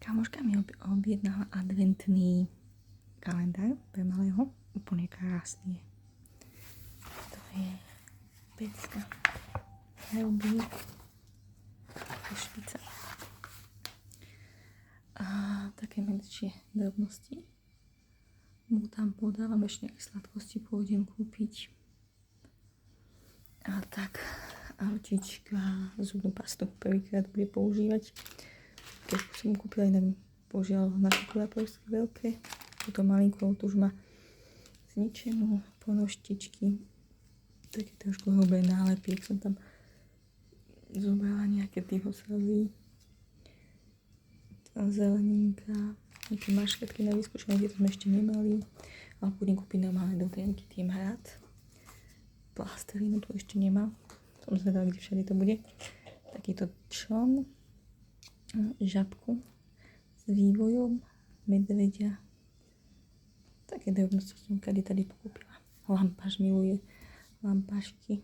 Kamoška mi objednala adventný kalendár pre malého. Úplne krásny. To je pecka. Robí špica. A také menšie drobnosti. Mu tam podávam ešte nejaké sladkosti, pôjdem kúpiť. A tak autička, zubnú pastu prvýkrát bude používať. Keď som mu kúpila, inak požiaľ nakúpila proste veľké. Túto malinkú tu už má zničenú, ponoštičky, také trošku hrubé nálepy, som tam zobrala nejaké tyhosazy, zeleninka, nejaké maškatky na vyskúšanie, tie sme ešte nemali, ale pôjdem kúpiť normálne do tenky, tým hrad. Plastelínu tu ešte nemám, som zvedala, kde všade to bude. Takýto čln, žabku s vývojom, medvedia. Také drobnosti som tady pokúpila. Lampáš miluje lampášky.